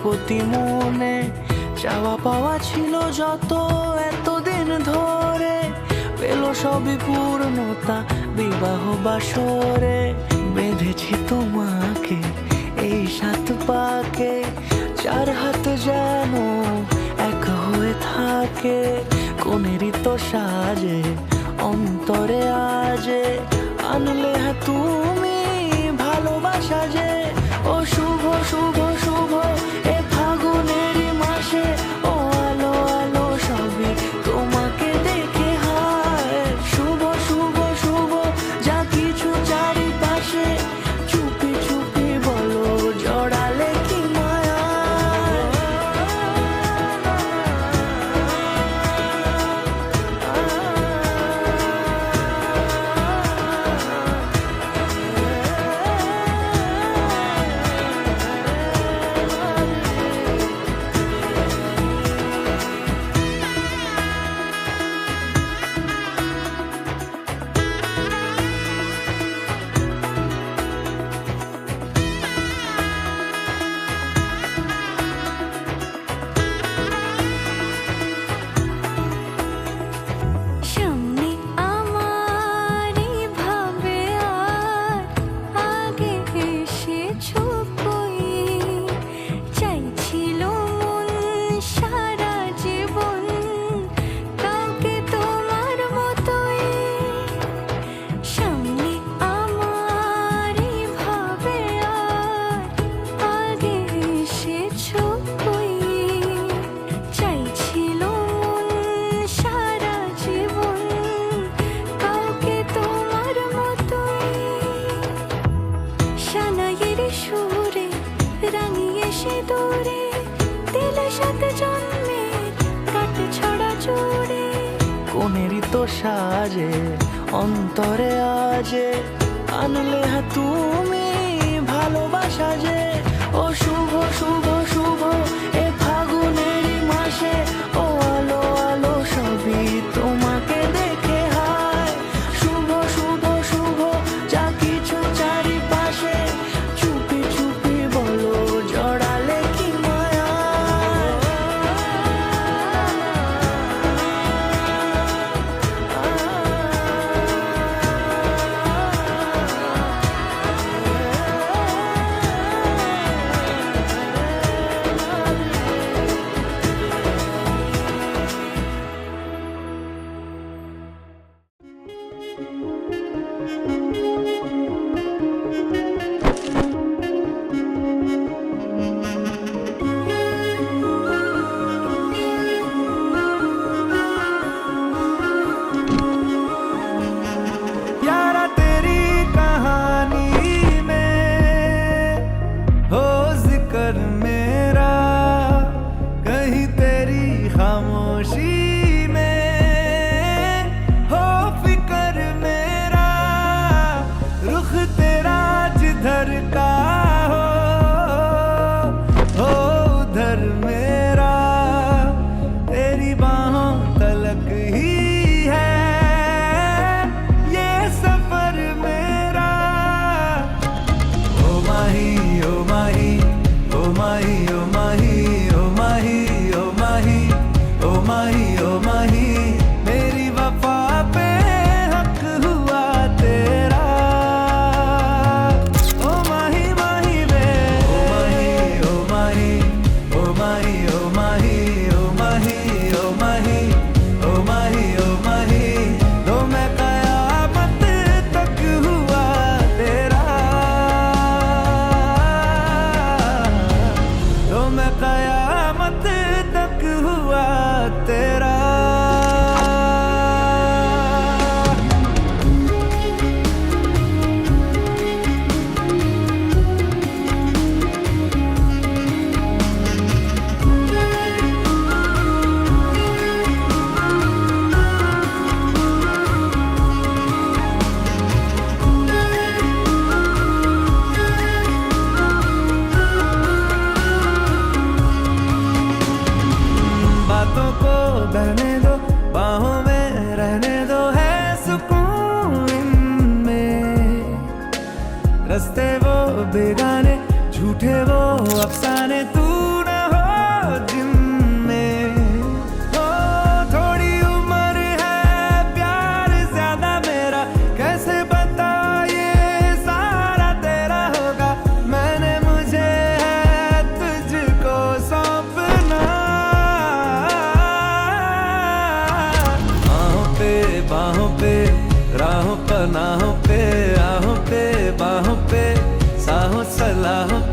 প্রতি মনে চাওয়া পাওয়া ছিল যত এতদিন ধরে, পেল সবই পূর্ণতা বিবাহ বাসরে। বেঁধেছি তোমাকে এই সাত পাকে, চার হাত যেন এক হয়ে থাকে। কোনেরই তো সাজে অন্তরে আজে, আনলে হ্যাঁ তুমি ভালোবাসা যে। ও শুভ শুভ শুভ এ ফাগুনেরই মাসে, ও আলো আলো সবই তোমাকে দেখে হায়। শুভ শুভ শুভ যা কিছু চারিপাশে, চুপি চুপি বলো জড়ালে কি মায়া। সামনে আমার ভাবে আর আগে এসেছো কই, চাইছিল মন সারা জীবন কাউকে তোমার মতোই। সামনে আমার ভাবে আর আগে এসেছো কই, চাইছিল মন সারা জীবন কাউকে তোমার মতোই। সানাইয়ের সুরে রাঙিয়ে সে দূরে, দিলে সাথে জন্মে কাট ছড়া জুড়ে। কোনেরই তো সাজে অন্তরে আজে, আনলে হ্যাঁ তুমি ভালোবাসা যে। ও শুভ শুভ শুভ এ ফাগুনেরই মাসে, ও আলো আলো সবই তোমাকে দেখে হায়। শুভ শুভ শুভ যা কিছু চারিপাশে, চুপি চুপি বলো জড়ালে কি মায়া। यारा तेरी कहानी में हो जिक्र मेरा, कहीं तेरी खामोशी में हो फिक्र मेरा। रुख तेरा जिधर का हो उधर मेरा, तेरी बाहों तलक ही है ये सफर मेरा। ओ माही ओ माही ओ माही ओ माही ओ माही ओ माही ओ माही ओ माही, मेरी वफा पे हक हुआ तेरा। ओ माही माही वे ओ माही ओ माही ओ माही ओ माही ओ माही ओ माही ओ माही, तो मैं कयामत तक हुआ तेरा। तो मैं कयामत तक हुआ तेरा। बातों को बहने दो, बाहों में रहने दो, है सुकून इनमें। रास्ते वो बेगाने, झूठे वो अफसाने, तू ना पनाहों पे, बाहों पे, साहों सलाहों